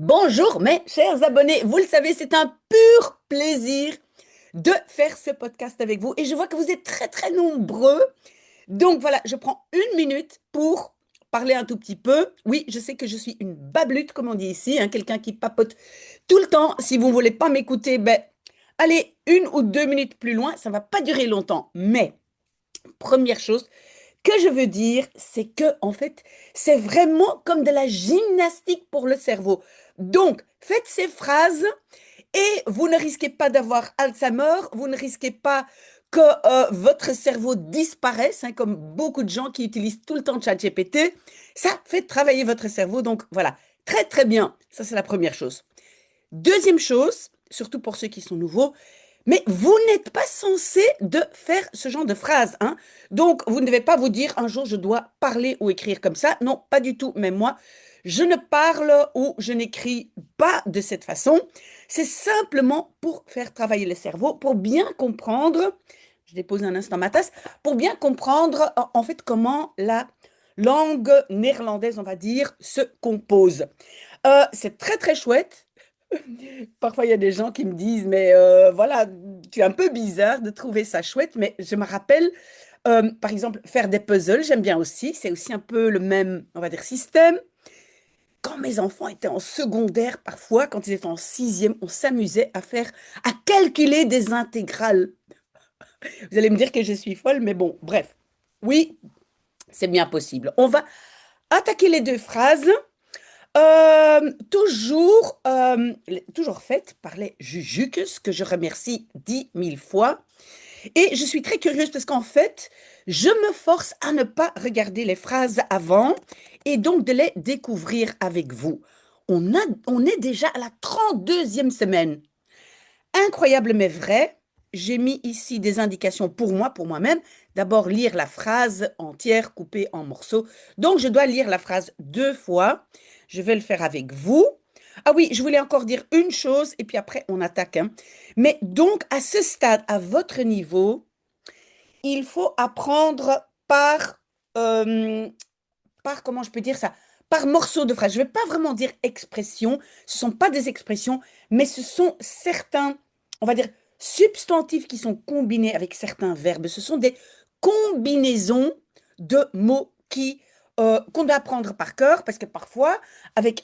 Bonjour mes chers abonnés, vous le savez, c'est un pur plaisir de faire ce podcast avec vous et je vois que vous êtes très très nombreux. Donc voilà, je prends une minute pour parler un tout petit peu. Oui, je sais que je suis une bablute comme on dit ici, hein, quelqu'un qui papote tout le temps. Si vous ne voulez pas m'écouter, ben allez 1 ou 2 minutes plus loin, ça ne va pas durer longtemps. Mais première chose que je veux dire, c'est que en fait, c'est vraiment comme de la gymnastique pour le cerveau. Donc, faites ces phrases et vous ne risquez pas d'avoir Alzheimer, vous ne risquez pas que votre cerveau disparaisse, hein, comme beaucoup de gens qui utilisent tout le temps ChatGPT. Ça fait travailler votre cerveau. Donc voilà, très très bien. Ça, c'est la première chose. Deuxième chose, surtout pour ceux qui sont nouveaux, mais vous n'êtes pas censé de faire ce genre de phrase, hein. Donc, vous ne devez pas vous dire un jour je dois parler ou écrire comme ça. Non, pas du tout. Même moi, je ne parle ou je n'écris pas de cette façon. C'est simplement pour faire travailler le cerveau, pour bien comprendre. Je dépose un instant ma tasse pour bien comprendre en fait comment la langue néerlandaise, on va dire, se compose. C'est très très chouette. Parfois, il y a des gens qui me disent, mais voilà, tu es un peu bizarre de trouver ça chouette, mais je me rappelle, par exemple, faire des puzzles, j'aime bien aussi, c'est aussi un peu le même, on va dire, système. Quand mes enfants étaient en secondaire, parfois, quand ils étaient en sixième, on s'amusait à calculer des intégrales. Vous allez me dire que je suis folle, mais bon, bref. Oui, c'est bien possible. On va attaquer les deux phrases. Toujours faite par les Jujuques, que je remercie 10 000 fois. Et je suis très curieuse parce qu'en fait, je me force à ne pas regarder les phrases avant et donc de les découvrir avec vous. On est déjà à la 32e semaine. Incroyable mais vrai. J'ai mis ici des indications pour moi, pour moi-même. D'abord, lire la phrase entière coupée en morceaux. Donc, je dois lire la phrase 2 fois. Je vais le faire avec vous. Ah oui, je voulais encore dire une chose et puis après, on attaque, hein. Mais donc, à ce stade, à votre niveau, il faut apprendre euh, comment je peux dire ça, par morceaux de phrase. Je ne vais pas vraiment dire expressions, ce ne sont pas des expressions, mais ce sont certains, on va dire, substantifs qui sont combinés avec certains verbes. Ce sont des combinaisons de mots qu'on doit apprendre par cœur, parce que parfois, avec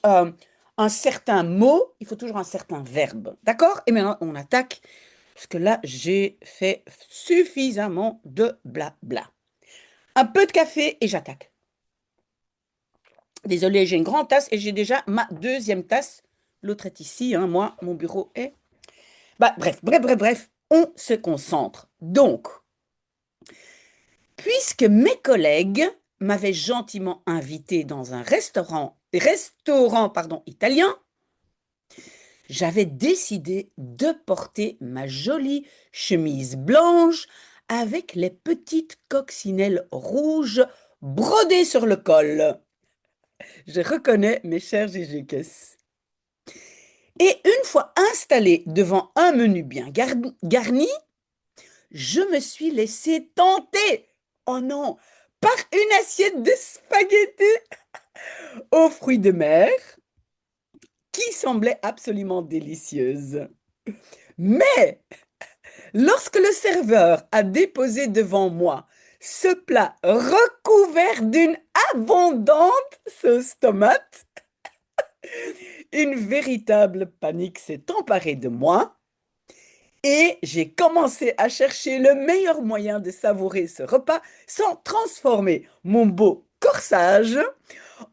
un certain mot, il faut toujours un certain verbe. D'accord? Et maintenant, on attaque, parce que là, j'ai fait suffisamment de blabla. Un peu de café et j'attaque. Désolée, j'ai une grande tasse et j'ai déjà ma deuxième tasse. L'autre est ici, hein, moi, mon bureau est. Bah, bref, on se concentre. Donc, puisque mes collègues m'avaient gentiment invité dans un restaurant pardon, italien, j'avais décidé de porter ma jolie chemise blanche avec les petites coccinelles rouges brodées sur le col. Je reconnais mes chers Jéjukes. Et une fois installée devant un menu bien garni, je me suis laissée tenter, oh non, par une assiette de spaghettis aux fruits de mer qui semblait absolument délicieuse. Mais lorsque le serveur a déposé devant moi ce plat recouvert d'une abondante sauce tomate, une véritable panique s'est emparée de moi. Et j'ai commencé à chercher le meilleur moyen de savourer ce repas sans transformer mon beau corsage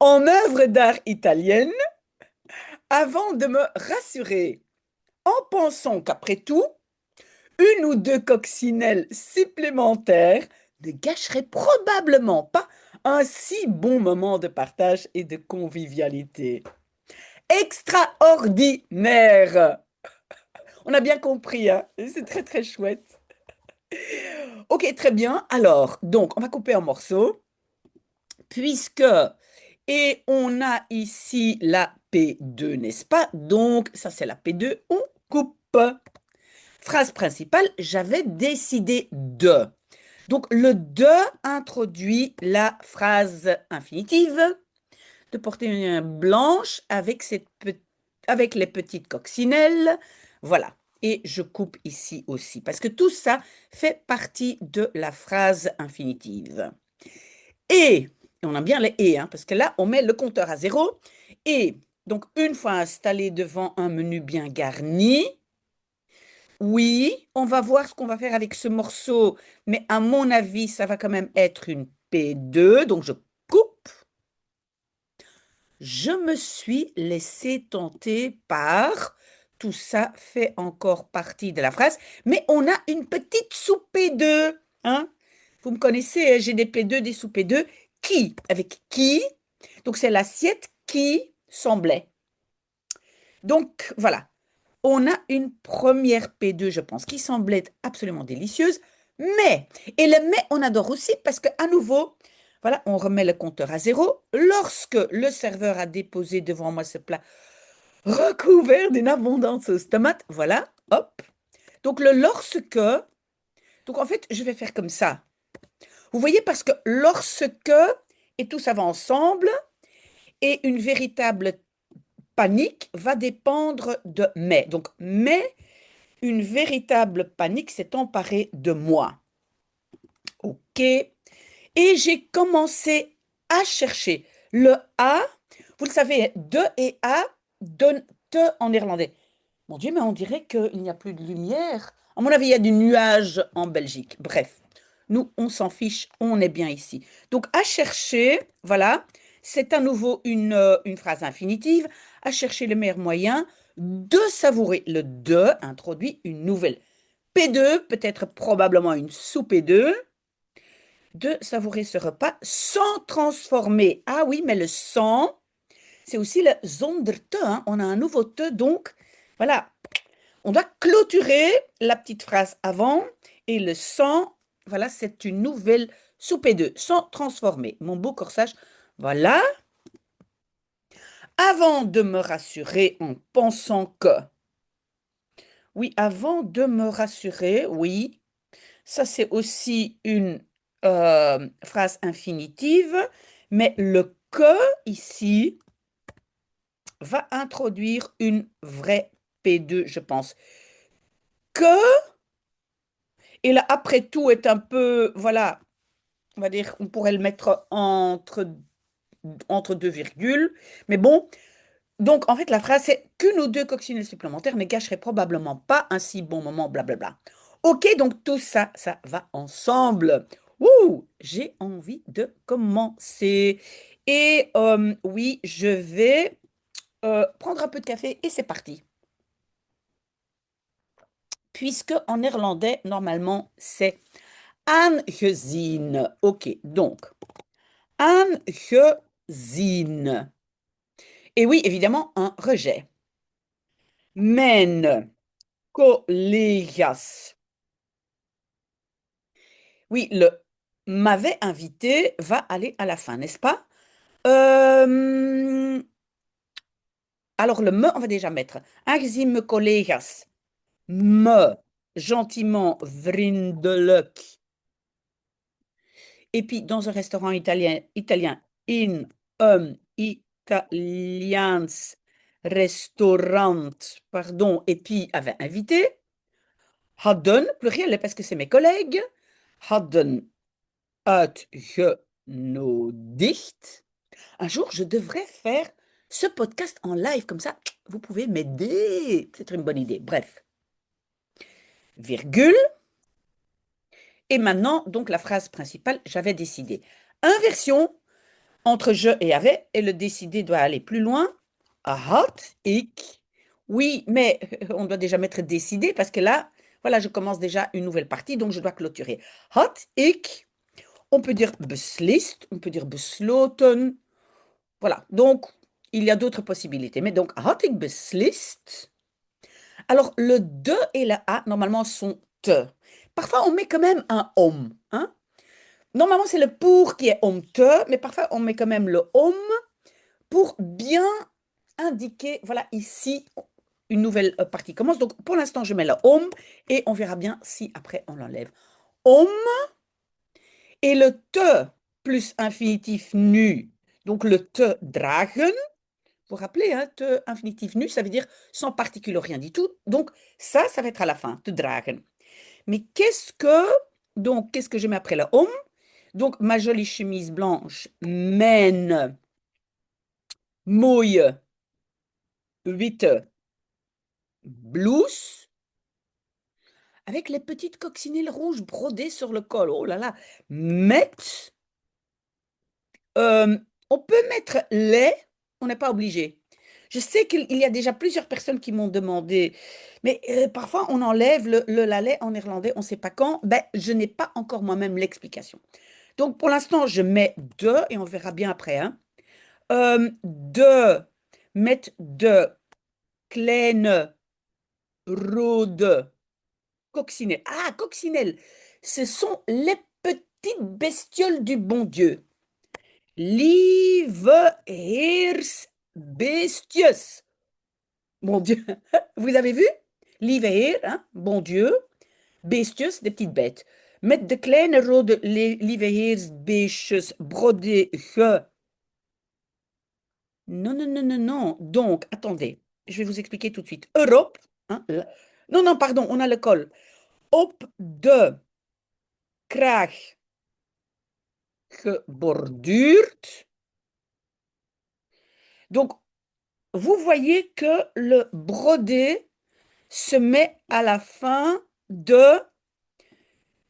en œuvre d'art italienne avant de me rassurer en pensant qu'après tout, une ou deux coccinelles supplémentaires ne gâcheraient probablement pas un si bon moment de partage et de convivialité. Extraordinaire! On a bien compris, hein? C'est très très chouette. Ok, très bien. Alors, donc, on va couper en morceaux, puisque, et on a ici la P2, n'est-ce pas? Donc, ça c'est la P2, on coupe. Phrase principale, j'avais décidé de. Donc, le de introduit la phrase infinitive, de porter une blanche avec cette avec les petites coccinelles. Voilà. Et je coupe ici aussi, parce que tout ça fait partie de la phrase infinitive. Et, on a bien les et, hein, parce que là, on met le compteur à 0. Et, donc, une fois installé devant un menu bien garni, oui, on va voir ce qu'on va faire avec ce morceau, mais à mon avis, ça va quand même être une P2, donc je coupe. Je me suis laissé tenter par, tout ça fait encore partie de la phrase, mais on a une petite sous P2, hein? Vous me connaissez, hein, j'ai des P2, des sous P2. Qui? Avec qui? Donc c'est l'assiette qui semblait. Donc voilà, on a une première P2, je pense, qui semblait absolument délicieuse, mais, et le mais, on adore aussi parce qu'à nouveau, voilà, on remet le compteur à 0. Lorsque le serveur a déposé devant moi ce plat recouvert d'une abondante sauce tomate, voilà, hop. Donc le lorsque, donc en fait, je vais faire comme ça. Vous voyez, parce que lorsque, et tout ça va ensemble, et une véritable panique va dépendre de mais. Donc mais, une véritable panique s'est emparée de moi. OK. Et j'ai commencé à chercher le A. Vous le savez, de et A donne te en néerlandais. Mon Dieu, mais on dirait qu'il n'y a plus de lumière. À mon avis, il y a du nuage en Belgique. Bref, nous, on s'en fiche, on est bien ici. Donc, à chercher, voilà, c'est à nouveau une phrase infinitive. À chercher le meilleur moyen de savourer. Le de introduit une nouvelle P2, peut-être probablement une sous-P2, de savourer ce repas sans transformer. Ah oui, mais le sans, c'est aussi le zonder te, hein. On a un nouveau te, donc voilà. On doit clôturer la petite phrase avant et le sans, voilà, c'est une nouvelle sous-P2, sans transformer. Mon beau corsage, voilà. Avant de me rassurer en pensant que, oui, avant de me rassurer, oui, ça, c'est aussi une phrase infinitive, mais le que ici va introduire une vraie P2, je pense. Que, et là, après tout, est un peu, voilà, on va dire, on pourrait le mettre entre deux virgules, mais bon. Donc, en fait, la phrase, c'est qu'une ou deux coccinelles supplémentaires ne gâcheraient probablement pas un si bon moment, blablabla. Ok, donc tout ça, ça va ensemble. Ouh, j'ai envie de commencer. Et oui, je vais prendre un peu de café et c'est parti. Puisque en néerlandais, normalement, c'est aangezien. Ok, donc, aangezien. Et oui, évidemment, un rejet. Mijn collega's. Oui, le m'avait invité va aller à la fin, n'est-ce pas? Euh, alors, le me, on va déjà mettre. Aangezien mijn collega's me gentiment, vriendelijk. Et puis, dans un restaurant italien, in Italiaans restaurant, pardon, et puis avait invité, hadden, pluriel, parce que c'est mes collègues, hadden uitgenodigd. Un jour, je devrais faire ce podcast en live, comme ça, vous pouvez m'aider. C'est une bonne idée. Bref, virgule. Et maintenant, donc la phrase principale, j'avais décidé. Inversion entre je et avait, et le décidé doit aller plus loin. Had ik. Oui, mais on doit déjà mettre décidé parce que là, voilà, je commence déjà une nouvelle partie, donc je dois clôturer. Had ik. On peut dire beslist, on peut dire besloten. Voilà, donc il y a d'autres possibilités. Mais donc, had ik beslist. Alors, le de et le a, normalement, sont te. Parfois, on met quand même un om, hein. Normalement, c'est le pour qui est om te, mais parfois, on met quand même le om pour bien indiquer, voilà, ici, une nouvelle partie commence. Donc, pour l'instant, je mets le om et on verra bien si après, on l'enlève. Om et le te plus infinitif nu. Donc, le te dragen, Vous vous rappelez, hein, te infinitif nu, ça veut dire sans particule, rien du tout. Donc, ça va être à la fin, te dragen. Mais qu'est-ce que je mets après le homme? Donc, ma jolie chemise blanche, mijn mooie witte blouse, avec les petites coccinelles rouges brodées sur le col. Oh là là, met, on peut mettre les, on n'est pas obligé. Je sais qu'il y a déjà plusieurs personnes qui m'ont demandé, mais parfois on enlève la lait en néerlandais, on ne sait pas quand. Ben, je n'ai pas encore moi-même l'explication. Donc pour l'instant, je mets de, et on verra bien après, hein. De, mettre de kleine rode coccinelle. Ah, coccinelle, ce sont les petites bestioles du bon Dieu. Lieve heersbeestjes. Mon Dieu, vous avez vu? Lieve Heer, hein? Bon Dieu. Beestjes, des petites bêtes. Met de kleine rode lieve heersbeestjes brodé ge. Non, non, non, non, non. Donc, attendez, je vais vous expliquer tout de suite. Europe, hein, non, non, pardon, on a le col. Op de kraag geborduurd. Donc, vous voyez que le brodé se met à la fin de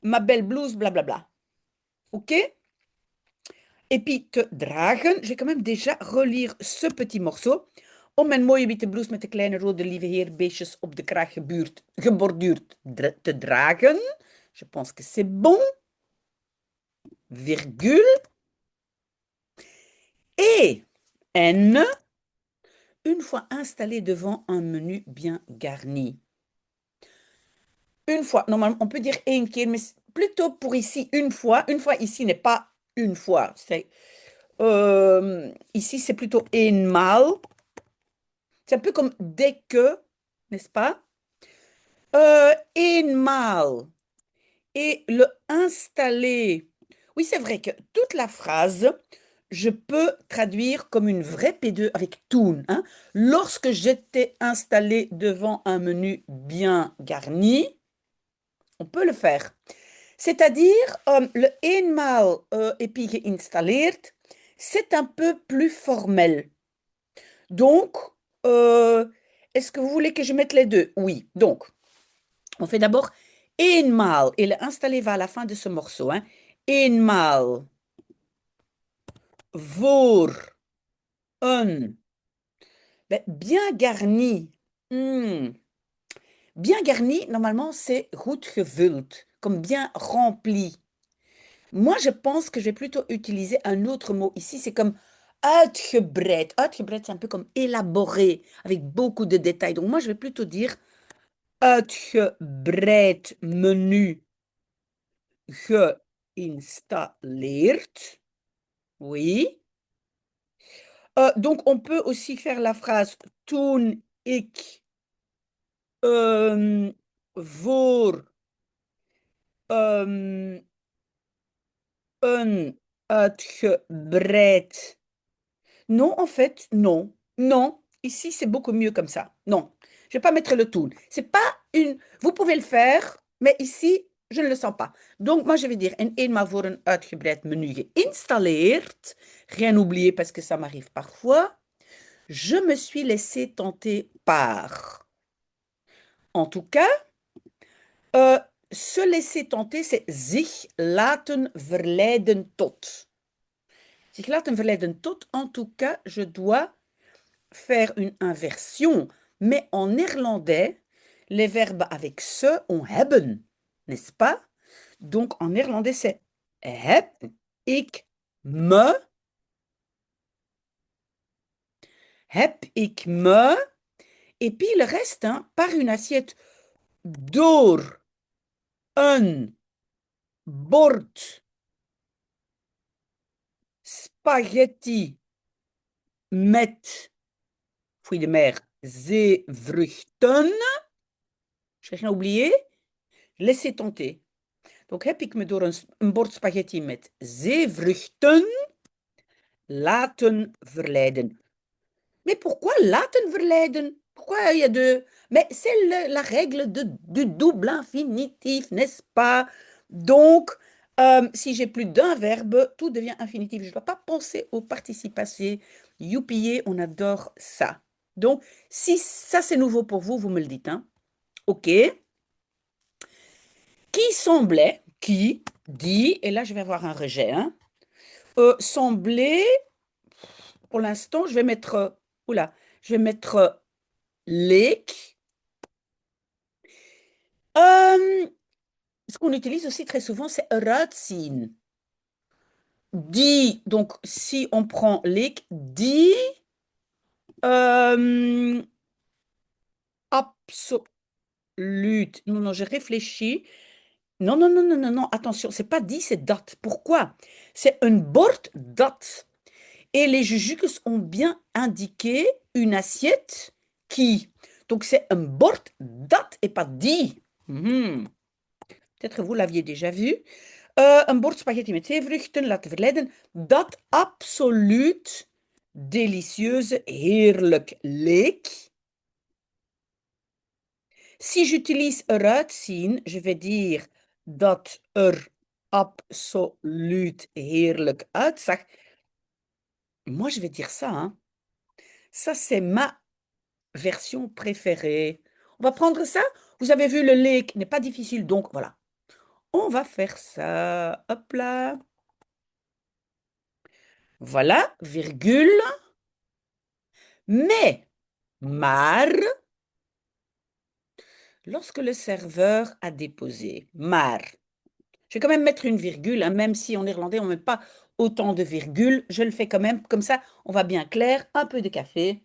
ma belle blouse, blablabla. OK? Et puis te dragen, je vais quand même déjà relire ce petit morceau. Om mijn mooie witte blouse met de kleine rode lieve heerbeestjes op de kraag geborduurd te dragen. Je pense que c'est bon. Virgule. Et N, une fois installé devant un menu bien garni. Une fois, normalement, on peut dire één keer, mais plutôt pour ici, une fois. Une fois ici n'est pas une fois. Ici, c'est plutôt eenmaal. C'est un peu comme dès que, n'est-ce pas? Eenmaal. Et le installer. Oui, c'est vrai que toute la phrase, je peux traduire comme une vraie P2 avec toen, hein. Lorsque j'étais installé devant un menu bien garni, on peut le faire. C'est-à-dire, le eenmaal et puis geïnstalleerd, c'est un peu plus formel. Donc, est-ce que vous voulez que je mette les deux? Oui. Donc, on fait d'abord eenmaal. Et le installer va à la fin de ce morceau, hein. Eenmaal voor een bien garni. Bien garni, normalement, c'est goed gevuld, comme bien rempli. Moi, je pense que je vais plutôt utiliser un autre mot ici. C'est comme uitgebreid. Uitgebreid, c'est un peu comme élaboré, avec beaucoup de détails. Donc, moi, je vais plutôt dire uitgebreid menu geïnstalleerd. Oui. Donc, on peut aussi faire la phrase toen ik voor een uitgebreid. Non, en fait, non. Non. Ici, c'est beaucoup mieux comme ça. Non. Je ne vais pas mettre le toon. C'est pas une. Vous pouvez le faire, mais ici, je ne le sens pas. Donc, moi, je vais dire eenmaal voor een uitgebreid menu geïnstalleerd. Rien oublier parce que ça m'arrive parfois. Je me suis laissé tenter par. En tout cas, se laisser tenter, c'est zich laten verleiden tot. Zich laten verleiden tot, en tout cas, je dois faire une inversion. Mais en néerlandais, les verbes avec se ont hebben, n'est-ce pas? Donc en néerlandais, c'est heb ik me, heb ik me, et puis le reste, hein, par une assiette door een bord spaghetti met fruits de mer, zeevruchten. J'ai rien oublié. Laissez tenter. Donc heb ik me door een bord spaghetti met zeevruchten laten verleiden. Mais pourquoi laten verleiden? Pourquoi il y a deux? Mais c'est la règle du double infinitif, n'est-ce pas? Donc, si j'ai plus d'un verbe, tout devient infinitif. Je ne dois pas penser au participe passé. Youpillé, on adore ça. Donc, si ça c'est nouveau pour vous, vous me le dites, hein? OK. Qui semblait, qui dit, et là je vais avoir un rejet, hein? Semblait, pour l'instant, je vais mettre, oula, je vais mettre leek. Ce qu'on utilise aussi très souvent, c'est eruit zien. Die, donc si on prend leek, die absoluut. Non, non, je réfléchis. Non, non, non, non, non, non, attention, c'est pas die, c'est dat. Pourquoi? C'est un bord dat. Et les Jujuks ont bien indiqué une assiette qui. Donc c'est un bord dat et pas die. Peut-être que vous l'aviez déjà vu. Een bord spaghetti met zeevruchten laten verleiden dat absoluut délicieuze, heerlijk leek. Si j'utilise eruit zien, je vais dire dat absoluut heerlijk uitzag. Moi, je vais dire ça, hein. Ça, c'est ma version préférée. On va prendre ça. Vous avez vu, le leek n'est pas difficile, donc voilà. On va faire ça. Hop là. Voilà, virgule. Maar, lorsque le serveur a déposé, maar, je vais quand même mettre une virgule, hein, même si en néerlandais on ne met pas autant de virgules, je le fais quand même, comme ça on va bien clair, un peu de café.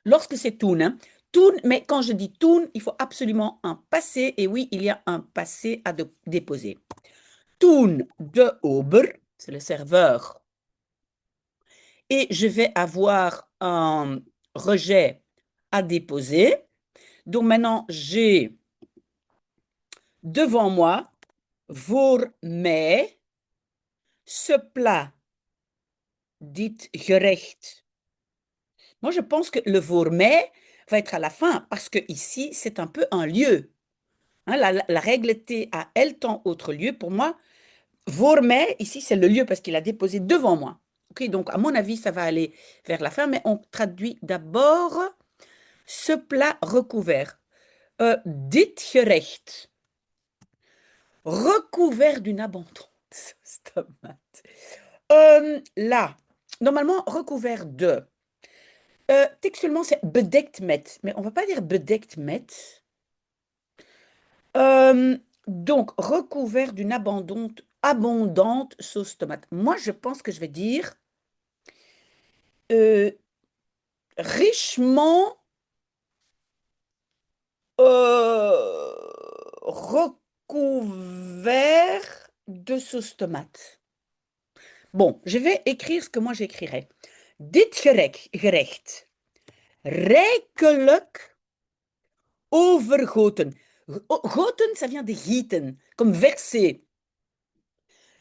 Lorsque c'est toen, hein, toen, mais quand je dis toen, il faut absolument un passé, et oui, il y a un passé à déposer. Toen de Ober, c'est le serveur, et je vais avoir un rejet à déposer. Donc maintenant, j'ai devant moi, voor mij, ce plat, dit gerecht. Moi, je pense que le voor mij va être à la fin, parce que ici, c'est un peu un lieu. Hein, la règle TAL, temps, autre lieu, pour moi, voor mij, ici, c'est le lieu, parce qu'il a déposé devant moi. Ok, donc, à mon avis, ça va aller vers la fin, mais on traduit d'abord ce plat recouvert. Dit gerecht. Recouvert d'une abondante sauce tomate. Là, normalement, recouvert de. Textuellement, c'est bedekt met, mais on va pas dire bedekt met. Donc, recouvert d'une abondante sauce tomate. Moi, je pense que je vais dire euh, richement recouvert de sauce tomate. Bon, je vais écrire ce que moi j'écrirais. Dit gerecht, rijkelijk overgoten. Goten, ça vient de gieten, comme verser.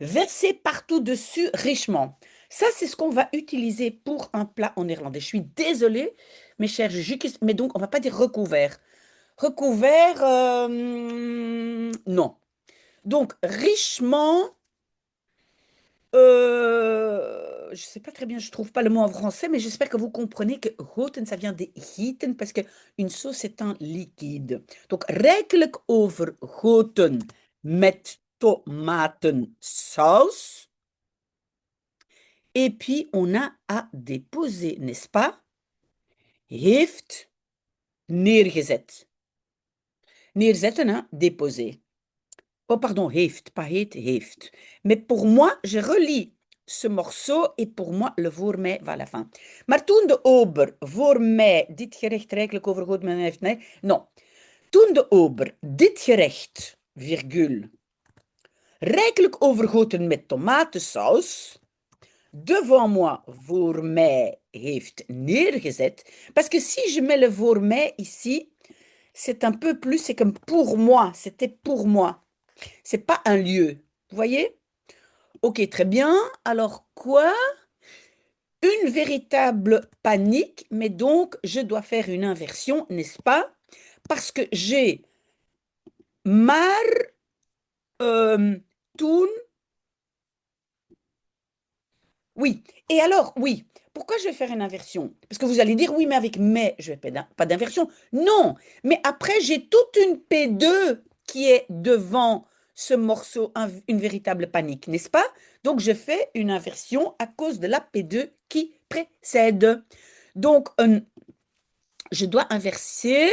Verser partout dessus richement. Ça, c'est ce qu'on va utiliser pour un plat en néerlandais. Je suis désolée, mes chers jukis, mais donc on va pas dire recouvert. Recouvert, non. Donc, richement, je ne sais pas très bien, je ne trouve pas le mot en français, mais j'espère que vous comprenez que goten, ça vient de gieten, parce qu'une sauce est un liquide. Donc, rijkelijk overgoten met tomatensaus. Et puis, on a à déposer, n'est-ce pas? Heeft neergezet. Neerzetten, hein, déposer. Oh, pardon, heeft, pas heet, heeft. Mais pour moi, je relis ce morceau et pour moi, le voor mij va à la fin. Maar toen de ober voor mij dit gerecht rijkelijk overgoot men heeft... Nee, non. Toen de ober dit gerecht, virgule, rijkelijk overgoten met tomatensaus, devant moi, voor mij heeft neergezet. Parce que si je mets le voor mij ici, c'est un peu plus, c'est comme pour moi, c'était pour moi. C'est pas un lieu. Vous voyez? Ok, très bien. Alors, quoi? une véritable panique, mais donc je dois faire une inversion, n'est-ce pas? Parce que j'ai mar, toen. Oui. Et alors, oui. Pourquoi je vais faire une inversion? Parce que vous allez dire, oui, mais avec mais, je vais pas d'inversion. Non, mais après, j'ai toute une P2 qui est devant ce morceau, une véritable panique, n'est-ce pas? Donc, je fais une inversion à cause de la P2 qui précède. Donc, je dois inverser.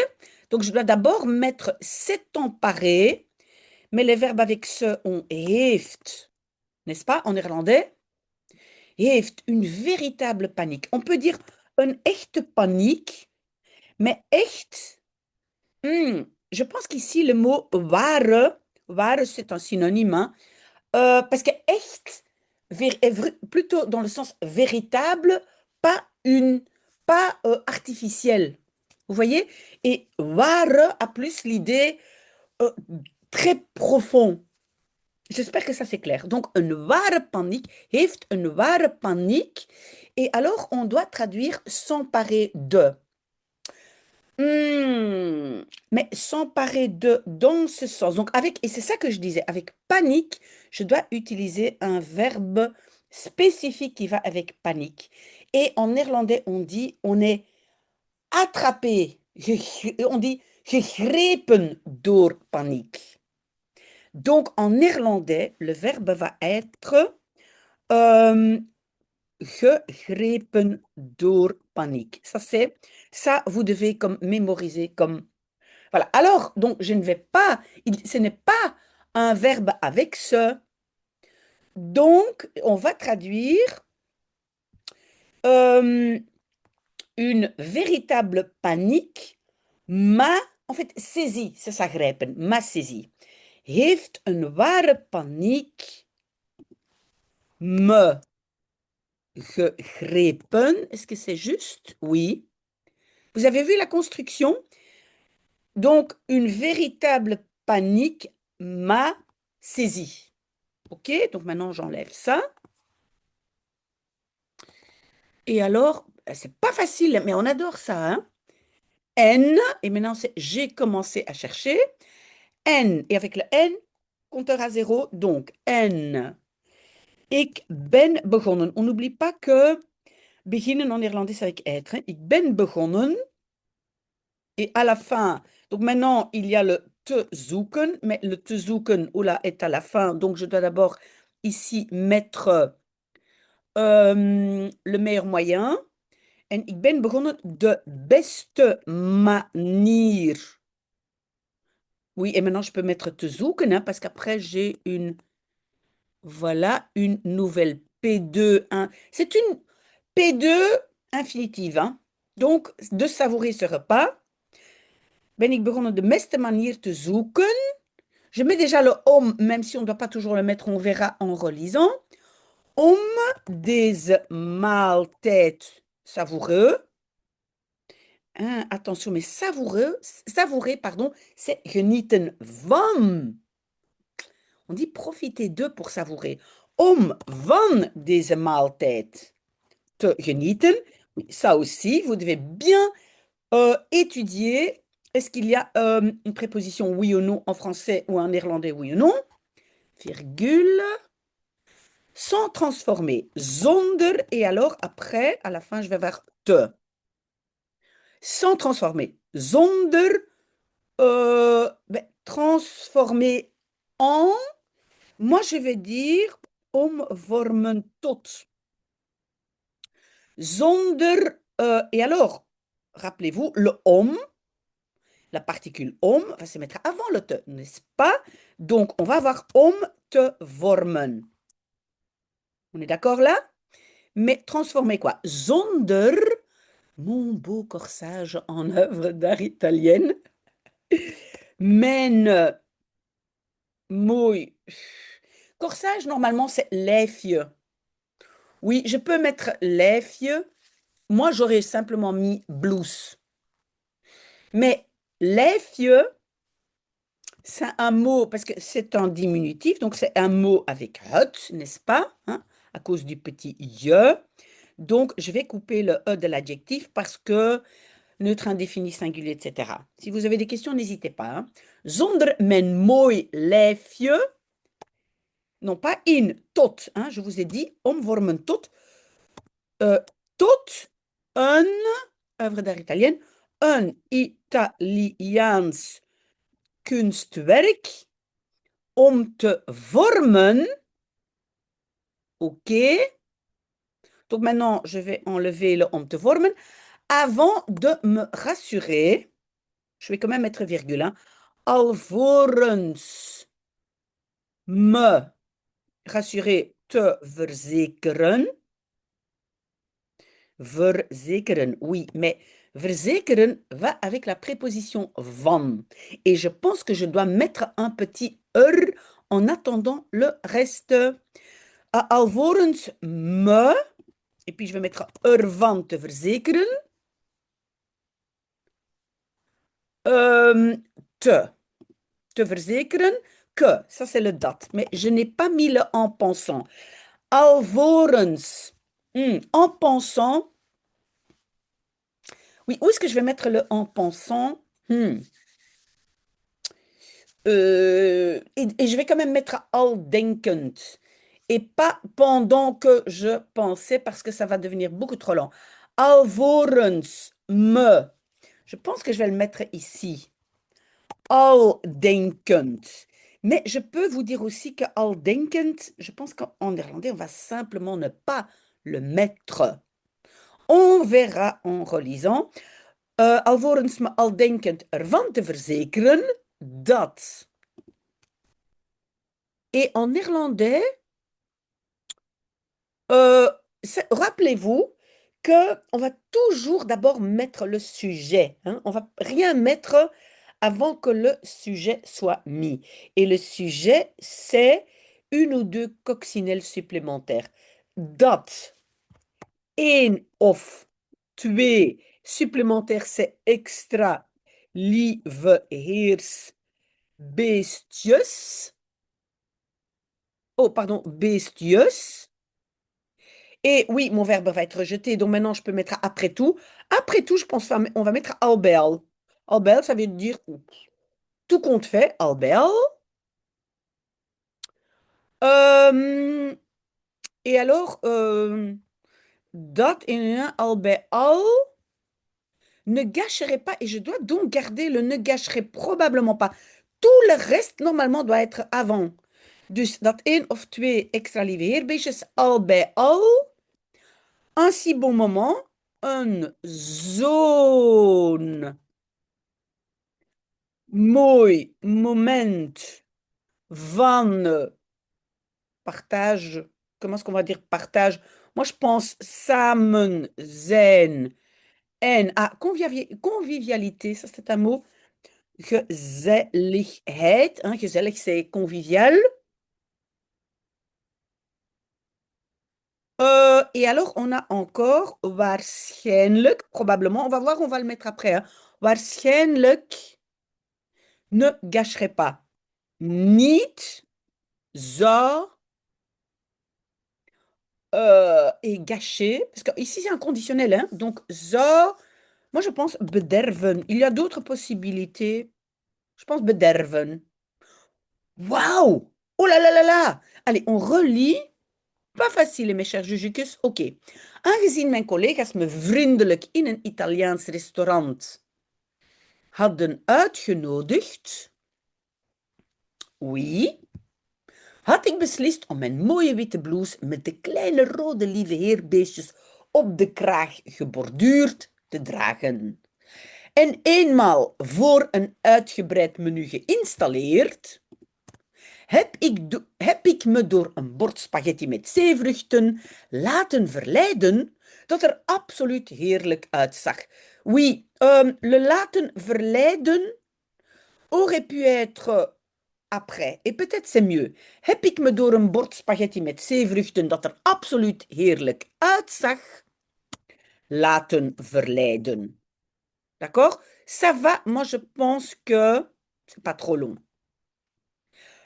Donc, je dois d'abord mettre s'est emparé, mais les verbes avec ce ont heeft, n'est-ce pas, en néerlandais? Heeft une véritable panique. On peut dire een echte paniek, mais echt, je pense qu'ici le mot ware c'est un synonyme, hein, parce que echt est plutôt dans le sens véritable, pas pas artificiel. Vous voyez? Et ware a plus l'idée euh, très profond. J'espère que ça c'est clair. Donc, een ware paniek heeft een ware paniek. Et alors, on doit traduire s'emparer de. Mais s'emparer de dans ce sens. Donc, et c'est ça que je disais, avec panique, je dois utiliser un verbe spécifique qui va avec panique. Et en néerlandais, on est attrapé. On dit gegrepen door paniek. Donc, en néerlandais, le verbe va être gegrepen door paniek. Ça, vous devez comme mémoriser comme, voilà. Alors, donc, je ne vais pas, ce n'est pas un verbe avec ce. Donc, on va traduire euh, une véritable panique en fait, saisie, c'est ça, grijpen, m'a saisi. Heeft een ware paniek me gegrepen. Est-ce que c'est juste? Oui. Vous avez vu la construction? Donc, une véritable panique m'a saisi. OK? Donc maintenant, j'enlève ça. Et alors, c'est pas facile, mais on adore ça, hein? N, et maintenant, c'est j'ai commencé à chercher. N, et avec le N, compteur à zéro. Donc, N. Ik ben begonnen. On n'oublie pas que beginnen en néerlandais, c'est avec être, hein. Ik ben begonnen. Et à la fin, donc maintenant, il y a le te zoeken, mais le te zoeken, oula, est à la fin. Donc, je dois d'abord ici mettre le meilleur moyen. En ik ben begonnen de beste manier. Oui, et maintenant, je peux mettre te zoeken, hein, parce qu'après, j'ai voilà, une nouvelle P2. C'est une P2 infinitive, hein. Donc, de savourer ce repas. Ben ik begonnen de beste manier te zoeken. Je mets déjà le om, même si on ne doit pas toujours le mettre, on verra en relisant. Om deze maaltijd savoureux. Hein, attention, mais savourer, pardon, c'est genieten van. On dit profiter de pour savourer. Om van deze maaltijd te genieten. Ça aussi, vous devez bien étudier. Est-ce qu'il y a une préposition oui ou non en français ou en néerlandais oui ou non? Virgule. Sans transformer. Zonder. Et alors, après, à la fin, je vais voir te. Sans transformer. Zonder. Transformer en. Moi, je vais dire omvormen tot. Zonder. Et alors, rappelez-vous, le om, la particule om, va se mettre avant le te, n'est-ce pas? Donc, on va avoir om te vormen. On est d'accord là? Mais transformer quoi? Zonder, mon beau corsage en œuvre d'art italienne, mène, mouille. Corsage, normalement, c'est l'effie. Oui, je peux mettre l'effie. Moi, j'aurais simplement mis blouse. Mais l'effie, c'est un mot, parce que c'est un diminutif, donc c'est un mot avec hot, n'est-ce pas? Hein, à cause du petit je. Donc, je vais couper le E de l'adjectif parce que neutre indéfini, singulier, etc. Si vous avez des questions, n'hésitez pas, hein. Zonder mijn mooi lijfje, non pas in, tot, hein, je vous ai dit, omvormen tot, euh, tot een, œuvre d'art italienne, een Italiaans kunstwerk om te vormen, ok. Donc maintenant, je vais enlever le om te vormen avant de me rassurer. Je vais quand même mettre virgule, hein. Alvorens me rassurer, te verzekeren. Verzekeren, oui, mais verzekeren va avec la préposition van. Et je pense que je dois mettre un petit er en attendant le reste. Alvorens me, et puis je vais mettre er van te verzekeren. Te, te verzekeren que, ça c'est le dat, mais je n'ai pas mis le en pensant. Alvorens, en pensant. Oui, où est-ce que je vais mettre le en pensant? Et je vais quand même mettre al denkend. Et pas pendant que je pensais, parce que ça va devenir beaucoup trop long. Alvorens me. Je pense que je vais le mettre ici. Al denkend. Mais je peux vous dire aussi que al denkend, je pense qu'en néerlandais, on va simplement ne pas le mettre. On verra en relisant. Alvorens me al denkend ervan te verzekeren dat. Et en néerlandais, rappelez-vous que on va toujours d'abord mettre le sujet, hein. On va rien mettre avant que le sujet soit mis. Et le sujet, c'est une ou deux coccinelles supplémentaires. Dat, één of twee supplémentaires, c'est extra, lieve heers, beestjes. Oh, pardon, beestjes. Et oui, mon verbe va être rejeté, donc maintenant je peux mettre après tout. Après tout, je pense on va mettre albel. Albel, ça veut dire tout compte fait, albel. Euh, et alors, dat et albel ne gâcherait pas, et je dois donc garder le ne gâcherait probablement pas. Tout le reste, normalement, doit être avant. Dus dat één of twee extra lieve heerbeestjes, al bij al. Un si bon moment, een zo'n mooi moment van partage. Comment est-ce qu'on va dire partage? Moi, je pense samen zijn en convivialité, ça c'est un mot. Gezelligheid, hein, gezellig c'est convivial. Et alors, on a encore waarschijnlijk, probablement, on va voir, on va le mettre après, hein. Waarschijnlijk ne gâcherait pas. Niet zou et gâcher, parce que ici c'est un conditionnel, hein, donc zou, moi je pense bederven. Il y a d'autres possibilités. Je pense bederven. Waouh! Oh là là là là! Allez, on relit. Pas facile, mes chers jujukes. Oké. Aangezien mijn collega's me vriendelijk in een Italiaans restaurant hadden uitgenodigd, oui, had ik beslist om mijn mooie witte blouse met de kleine rode lieve heerbeestjes op de kraag geborduurd te dragen. En eenmaal voor een uitgebreid menu geïnstalleerd, heb ik me door een bord spaghetti met zeevruchten laten verleiden dat er absoluut heerlijk uitzag. Oui, le laten verleiden aurait pu être après. Et peut-être c'est mieux. Heb ik me door een bord spaghetti met zeevruchten dat er absoluut heerlijk uitzag laten verleiden. D'accord? Ça va, moi je pense que c'est pas trop long.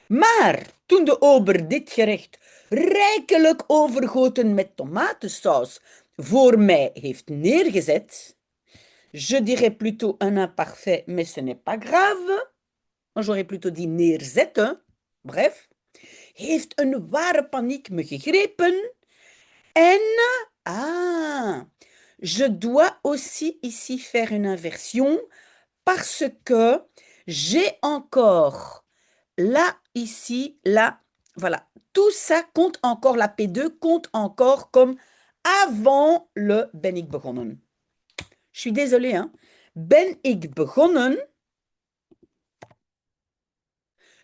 Maar toen de ober dit gerecht rijkelijk overgoten met tomatensaus voor mij heeft neergezet. Je dirais plutôt un imparfait, mais ce n'est pas grave. Moi, j'aurais plutôt dit neerzetten. Bref. Heeft een ware paniek me gegrepen. En, ah, je dois aussi ici faire une inversion parce que j'ai encore là, ici, là, voilà. Tout ça compte encore, la P2 compte encore comme avant le ben ik begonnen. Je suis désolée, hein. Ben ik begonnen.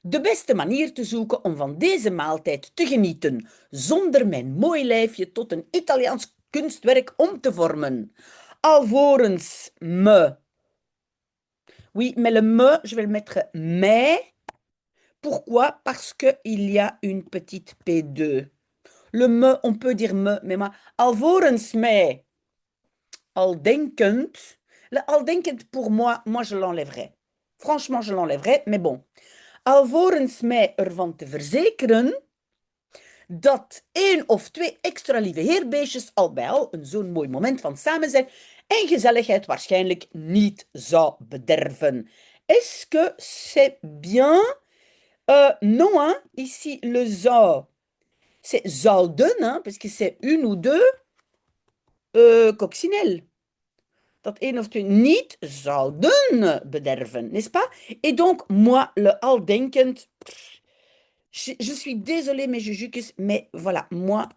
De beste manier te zoeken om van deze maaltijd te genieten, zonder mijn mooi lijfje tot een Italiaans kunstwerk om te vormen. Alvorens me. Oui, mais le me, je vais le mettre mais. Pourquoi? Parce qu'il y a une petite P2. Le me, on peut dire me, mais moi, alvorens mij, al denkend. Le al denkend, pour moi, je l'enlèverais. Franchement, je l'enlèverais, mais bon. Alvorens mij ervan te verzekeren dat één of twee extra lieve heerbeestjes al bij al een zo'n mooi moment van samen zijn en gezelligheid waarschijnlijk niet zou bederven. Est-ce que c'est bien? Non, hein? Ici, le zou, c'est zouden, hein, parce que c'est une ou deux coccinelles. Dat één of twee niet zouden bederven, n'est-ce pas? Et donc, moi, le al denkend, je suis désolée, mais mais voilà, moi,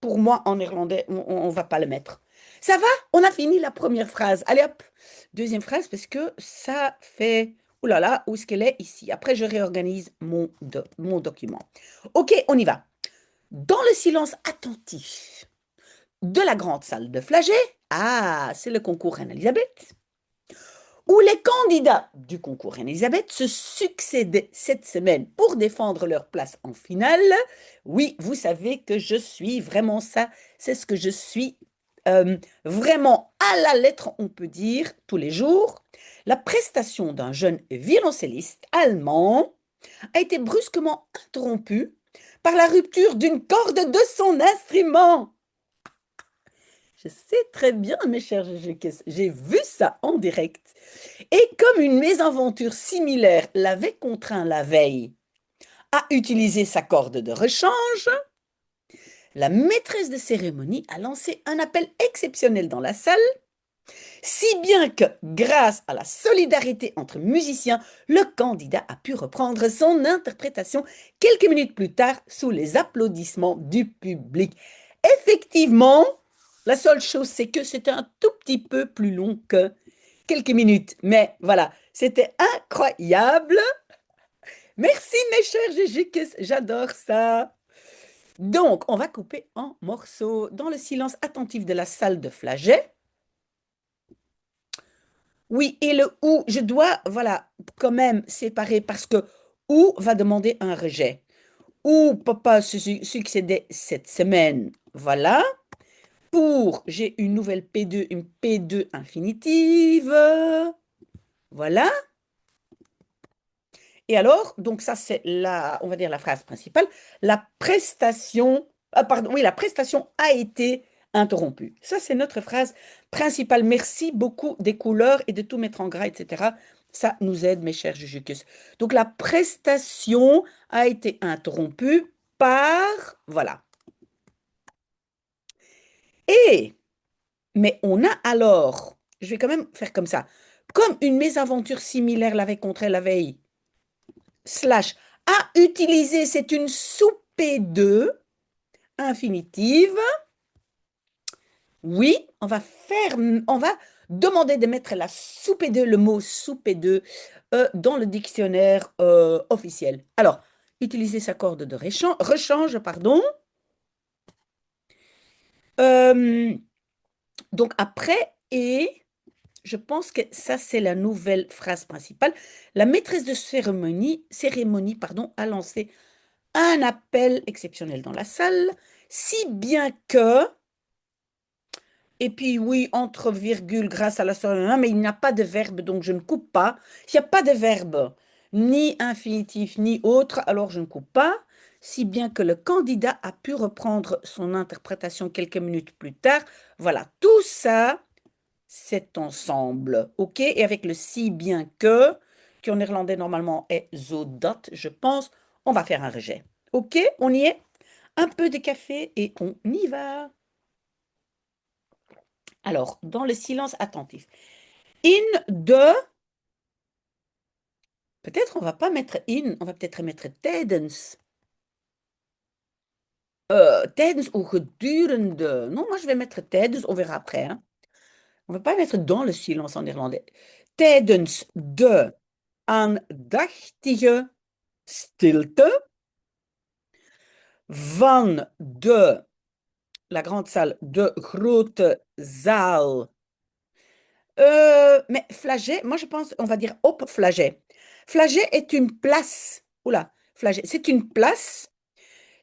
pour moi, en néerlandais, on va pas le mettre. Ça va? On a fini la première phrase. Allez hop, deuxième phrase, parce que ça fait... Ouh là là, où est-ce qu'elle est? Ici. Après, je réorganise mon document. Ok, on y va. Dans le silence attentif de la grande salle de Flagey, ah, c'est le concours Reine-Elisabeth, où les candidats du concours Reine-Elisabeth se succédaient cette semaine pour défendre leur place en finale. Oui, vous savez que je suis vraiment ça, c'est ce que je suis vraiment à la lettre, on peut dire, tous les jours. La prestation d'un jeune violoncelliste allemand a été brusquement interrompue par la rupture d'une corde de son instrument. Je sais très bien, mes chers GG, j'ai vu ça en direct. Et comme une mésaventure similaire l'avait contraint la veille à utiliser sa corde de rechange, la maîtresse de cérémonie a lancé un appel exceptionnel dans la salle, si bien que, grâce à la solidarité entre musiciens, le candidat a pu reprendre son interprétation quelques minutes plus tard sous les applaudissements du public. Effectivement, la seule chose, c'est que c'était un tout petit peu plus long que quelques minutes. Mais voilà, c'était incroyable. Merci mes chers Gégé, j'adore ça. Donc, on va couper en morceaux dans le silence attentif de la salle de Flagey. Oui, et le ou, je dois, voilà, quand même séparer parce que ou va demander un rejet. Ou papa se succédait cette semaine, voilà. Pour, j'ai une nouvelle P2, une P2 infinitive. Voilà. Et alors, donc ça c'est la, on va dire la phrase principale. La prestation, pardon, oui, la prestation a été interrompue. Ça c'est notre phrase principale. Merci beaucoup des couleurs et de tout mettre en gras, etc. Ça nous aide, mes chers Jujucus. Donc la prestation a été interrompue par, voilà. Et, mais on a alors, je vais quand même faire comme ça, comme une mésaventure similaire l'avait contraint la veille, slash, à utiliser, c'est une sous-P2 infinitive. Oui, on va demander de mettre la sous-P2, le mot sous-P2 dans le dictionnaire officiel. Alors, utiliser sa corde de rechange, pardon. Donc après, et je pense que ça, c'est la nouvelle phrase principale. La maîtresse de cérémonie pardon, a lancé un appel exceptionnel dans la salle, si bien que, et puis oui, entre virgules, grâce à la sœur, mais il n'y a pas de verbe, donc je ne coupe pas. Il n'y a pas de verbe, ni infinitif, ni autre, alors je ne coupe pas. si bien que le candidat a pu reprendre son interprétation quelques minutes plus tard. Voilà, tout ça, c'est ensemble, ok? Et avec le si bien que, qui en néerlandais normalement est zodat, je pense, on va faire un rejet. Ok, on y est? Un peu de café et on y va. Alors, dans le silence attentif. In de, peut-être on va pas mettre in, on va peut-être mettre tijdens. Tijdens ou gedurende. Non, moi je vais mettre tijdens, on verra après, hein. On va pas mettre dans le silence en néerlandais. Tijdens de aandachtige stilte van de la grande salle de grote zaal. Mais Flagey, moi je pense, on va dire op Flagey. Flagey est une place. Oula, Flagey, c'est une place.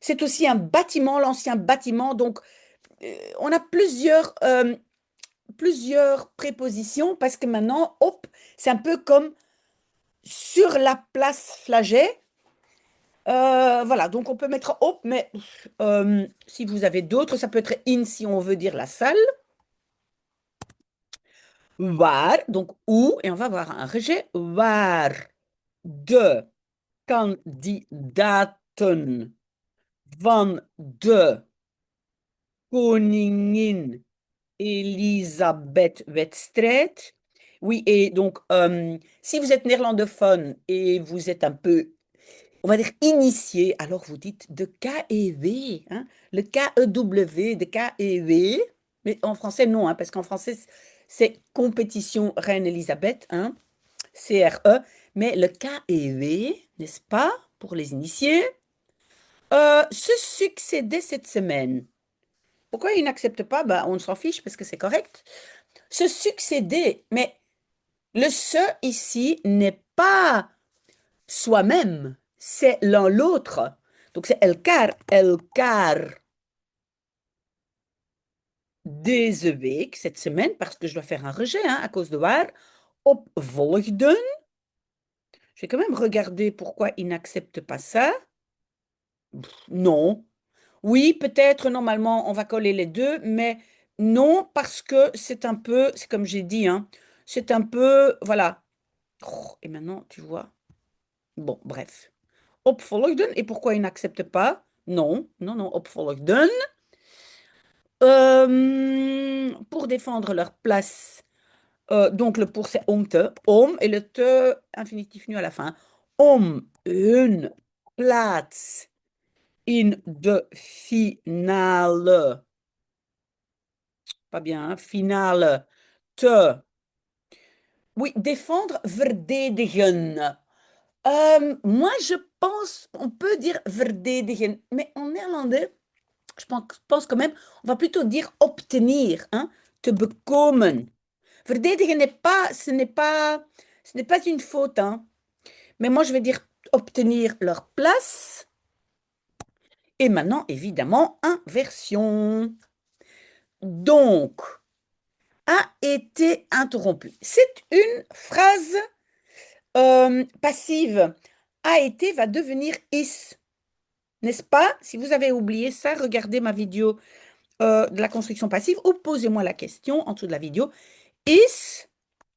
C'est aussi un bâtiment, l'ancien bâtiment. Donc, on a plusieurs prépositions parce que maintenant, op, c'est un peu comme sur la place Flagey. Voilà, donc on peut mettre op, mais si vous avez d'autres, ça peut être in si on veut dire la salle. Waar, donc où, et on va avoir un rejet. Waar de kandidaten van de koningin Elisabeth-wedstrijd. Oui, et donc, si vous êtes néerlandophone et vous êtes un peu, on va dire, initié, alors vous dites de KEW, hein, le KEW de KEW. Mais en français, non, hein, parce qu'en français, c'est Compétition Reine Elisabeth, hein, CRE. Mais le KEW, n'est-ce pas, pour les initiés, se succédait cette semaine. Pourquoi il n'accepte pas? Bah, on s'en fiche parce que c'est correct. Se succéder, mais le se ici n'est pas soi-même, c'est l'un l'autre. Donc c'est elkaar deze week, cette semaine, parce que je dois faire un rejet hein, à cause de waar, opvolgden. Je vais quand même regarder pourquoi il n'accepte pas ça. Non. Oui, peut-être normalement on va coller les deux, mais non parce que c'est un peu, c'est comme j'ai dit, hein, c'est un peu, voilà. Oh, et maintenant, tu vois. Bon, bref. Opvolgden. Et pourquoi il n'accepte pas? Non, non, non, opvolgden. Pour défendre leur place. Donc le pour c'est om et le te infinitif nu à la fin. Om hun plaats in de finale. Pas bien, hein, finale. Te. Oui, défendre, verdedigen. Moi, je pense, on peut dire verdedigen, mais en néerlandais, je pense quand même, on va plutôt dire obtenir, hein, te bekomen. Verdedigen n'est pas, ce n'est pas une faute, hein. Mais moi, je vais dire obtenir leur place. Et maintenant, évidemment, inversion. Donc, a été interrompu. C'est une phrase passive. A été va devenir is. N'est-ce pas? Si vous avez oublié ça, regardez ma vidéo de la construction passive ou posez-moi la question en dessous de la vidéo. Is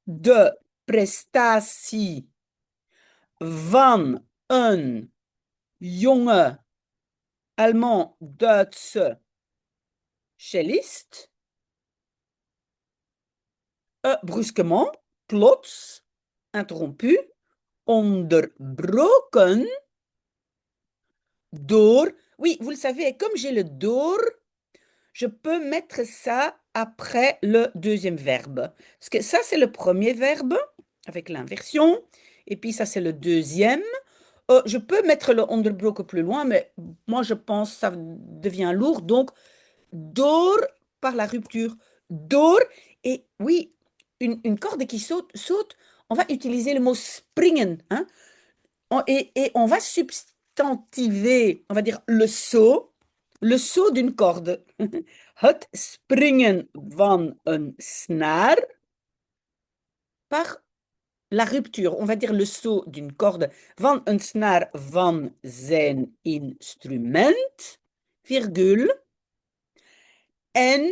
de prestatie van een jonge Allemand-Duitse cellist brusquement, plots, interrompu, onderbroken door. Oui, vous le savez, comme j'ai le door, je peux mettre ça après le deuxième verbe. Parce que ça, c'est le premier verbe avec l'inversion. Et puis ça, c'est le deuxième. Je peux mettre le onderbroken plus loin, mais moi, je pense que ça devient lourd. Donc, door par la rupture. Door. Et oui, une corde qui saute, saute, on va utiliser le mot springen. Hein. Et on va substantiver, on va dire le saut d'une corde. Het springen van een snaar par la rupture, on va dire le saut d'une corde van een snaar van zijn instrument, virgule, en,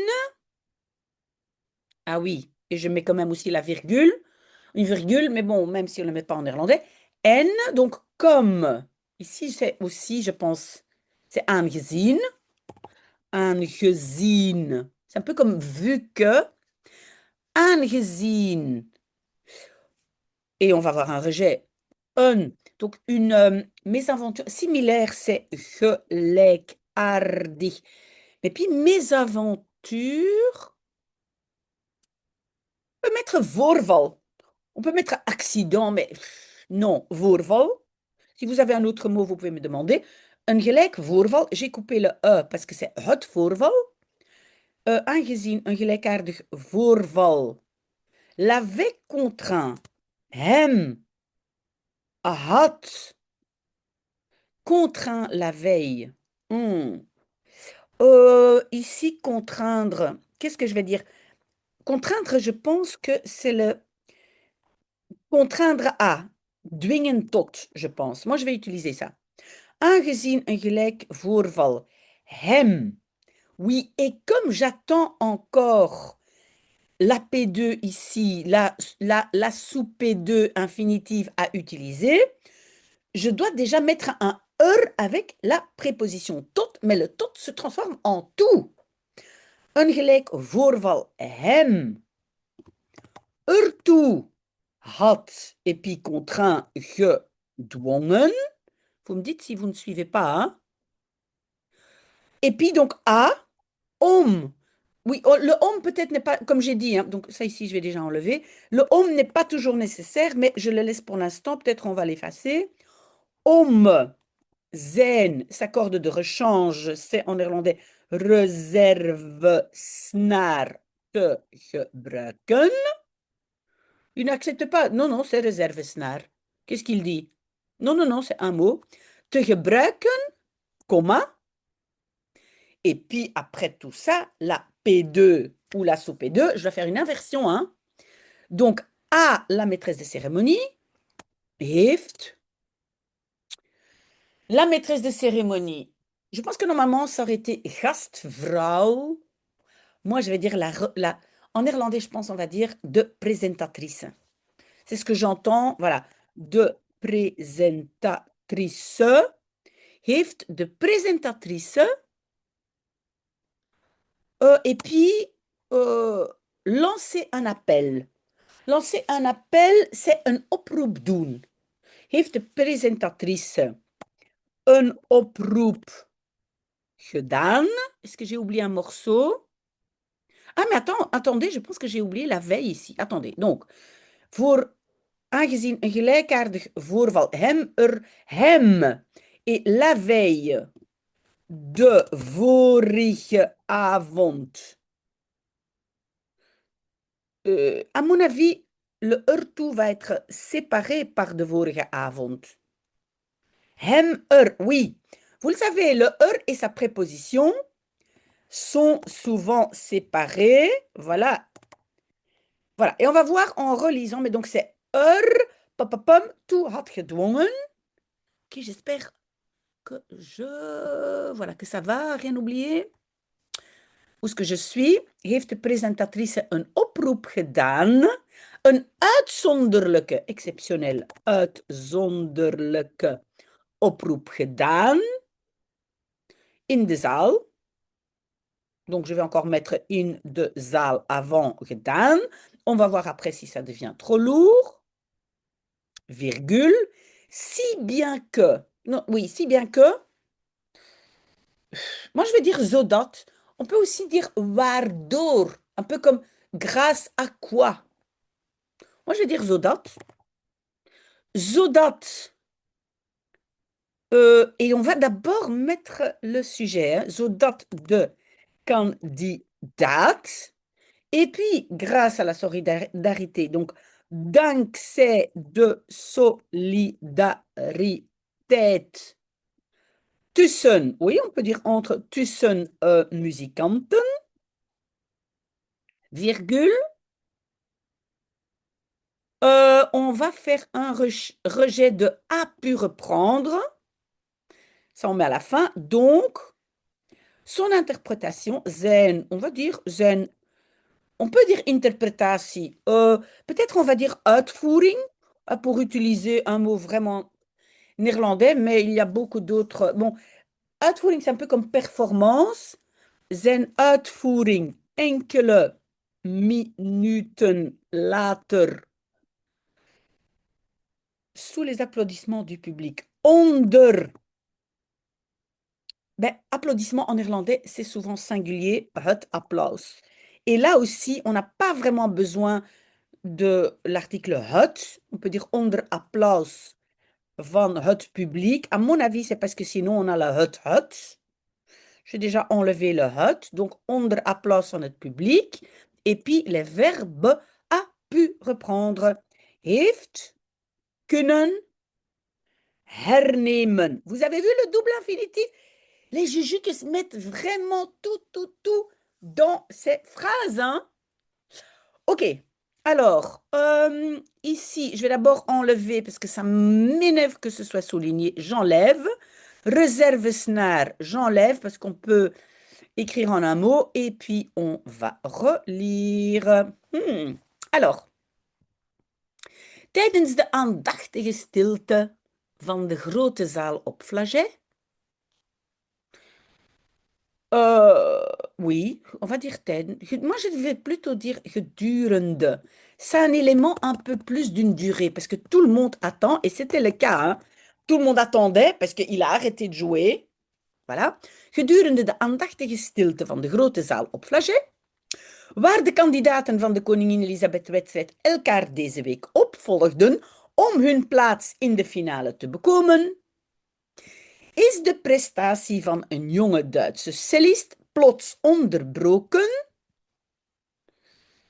ah oui, et je mets quand même aussi la virgule, une virgule, mais bon, même si on ne le met pas en néerlandais, en, donc comme, ici c'est aussi, je pense, c'est aangezien, c'est un peu comme vu que, aangezien, et on va avoir un rejet, un, donc une mésaventure similaire, c'est gelijkaardig, mais puis mésaventure, on peut mettre voorval. On peut mettre accident, mais non, voorval. Si vous avez un autre mot, vous pouvez me demander. Een gelijk voorval, j'ai coupé le E parce que c'est het voorval. Aangezien een gelijkaardig voorval l'avait contraint, hem had contraint la veille. Hmm. Ici, contraindre, qu'est-ce que je vais dire? Contraindre, je pense que c'est le contraindre à, dwingen tot, je pense. Moi, je vais utiliser ça. Aangezien een gelijk voorval hem. Oui, et comme j'attends encore la P2 ici, la sous P2 infinitive à utiliser, je dois déjà mettre un avec la préposition tot, mais le tot se transforme en tout. Een gelijk voorval hem ertoe had, et puis contraint, gedwongen. Vous me dites si vous ne suivez pas, hein? Et puis donc à, om. Oui, oh, le om peut-être n'est pas, comme j'ai dit, hein, donc ça ici je vais déjà enlever. Le om n'est pas toujours nécessaire, mais je le laisse pour l'instant, peut-être on va l'effacer. Om, zijn, s'accorde de rechange, c'est en néerlandais reserve snaar te gebruiken. Il n'accepte pas. Non, non, c'est réserve snaar. Qu'est-ce qu'il dit? Non, non, non, c'est un mot. Te gebruiken, comma. Et puis après tout ça, la P2 ou la sous P2, je vais faire une inversion, hein. Donc, à la maîtresse de cérémonie, heeft. La maîtresse de cérémonie, je pense que normalement, ça aurait été gastvrouw. Moi, je vais dire en néerlandais, je pense, on va dire de présentatrice. C'est ce que j'entends, voilà, de présentatrice, heeft de présentatrice, et puis lancer un appel. Lancer un appel, c'est een oproep doen. Heeft de presentatrice een oproep gedaan? Est-ce que j'ai oublié un morceau? Ah, mais attendez, je pense que j'ai oublié la veille ici. Attendez, donc, voor aangezien een gelijkaardig voorval hem et la veille de vorige avond. À mon avis, le ertoe va être séparé par de vorige avond. Hem, oui. Vous le savez, le et sa préposition sont souvent séparés. Voilà. Voilà. Et on va voir en relisant, mais donc c'est papapam, toe had gedwongen. Ok, j'espère que voilà, que ça va, rien oublier. Où est-ce que je suis? Heeft de presentatrice een oproep gedaan? Een uitzonderlijke, exceptionnel, uitzonderlijke oproep gedaan in de zaal. Donc, je vais encore mettre in de zaal avant gedaan. On va voir après si ça devient trop lourd. Virgule. Si bien que, non, oui, si bien que, moi je vais dire zodat. On peut aussi dire waardoor, un peu comme grâce à quoi. Moi je vais dire zodat. Zodat. Et on va d'abord mettre le sujet, hein, zodat de kandidaat. Et puis, grâce à la solidarité, donc, dankzij de solidariteit tussen, oui, on peut dire entre tussen muzikanten, virgule, On va faire un rejet de a pu reprendre. Ça, on met à la fin. Donc, son interprétation, zijn, on va dire zijn, on peut dire interprétatie. Peut-être on va dire uitvoering, pour utiliser un mot vraiment néerlandais, mais il y a beaucoup d'autres. Bon, uitvoering, c'est un peu comme performance. Zijn uitvoering enkele minuten later, sous les applaudissements du public, onder. Ben, applaudissements en néerlandais, c'est souvent singulier, het applaus. Et là aussi, on n'a pas vraiment besoin de l'article het. On peut dire onder applaus van het publiek. À mon avis, c'est parce que sinon on a le het. J'ai déjà enlevé le het, donc onder applaus van het publiek. Et puis les verbes a pu reprendre. Heeft, kunnen, hernemen. Vous avez vu le double infinitif? Les jujus qui se mettent vraiment tout dans ces phrases, hein? Ok, alors, ici, je vais d'abord enlever, parce que ça m'énerve que ce soit souligné, j'enlève. Reserve-snaar, j'enlève, parce qu'on peut écrire en un mot, et puis on va relire. Alors, tijdens de aandachtige stilte van de grote zaal op Flagey. Oui, on va dire tijdens. Moi, je vais plutôt dire gedurende. C'est un élément un peu plus d'une durée, parce que tout le monde attend, et c'était le cas, hein. Tout le monde attendait, parce qu'il a arrêté de jouer. Voilà. Gedurende de aandachtige stilte van de grote zaal op Flagey, waar de kandidaten van de Koningin Elisabeth-wedstrijd elkaar deze week opvolgden om hun plaats in de finale te bekomen, is de prestatie van een jonge Duitse cellist plots onderbroken.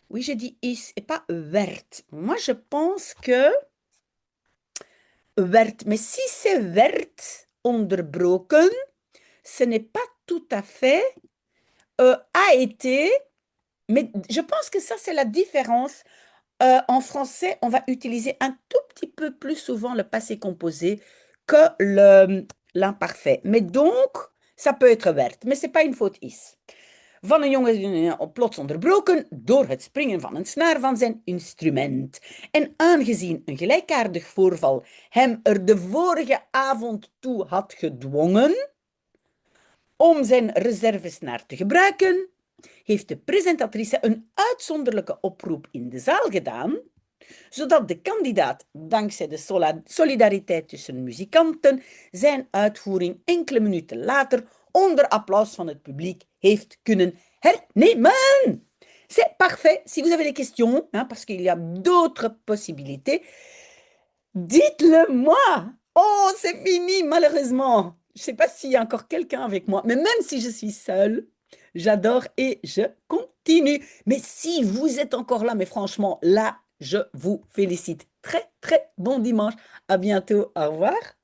Oui, j'ai dit is et pas werd. Moi, je pense que werd. Mais si c'est werd onderbroken, ce n'est pas tout à fait a été. Mais je pense que ça, c'est la différence. En français, on va utiliser un tout petit peu plus souvent le passé composé que l'imparfait. Mais donc, ça peut être werd, mais c'est pas une faute is. Van een jongen plots onderbroken door het springen van een snaar van zijn instrument. En aangezien een gelijkaardig voorval hem er de vorige avond toe had gedwongen om zijn reservesnaar te gebruiken, heeft de presentatrice een uitzonderlijke oproep in de zaal gedaan, zodat de kandidaat, dankzij de solidariteit tussen muzikanten, zijn uitvoering enkele minuten later onder applaus van het publiek heeft kunnen hernemen. C'est parfait. Si vous avez des questions, hein, parce qu'il y a d'autres possibilités, dites-le moi. Oh, c'est fini, malheureusement. Je ne sais pas s'il y a encore quelqu'un avec moi, mais même si je suis seule, j'adore et je continue. Mais si vous êtes encore là, mais franchement, là, je vous félicite. Très, très bon dimanche. À bientôt. Au revoir.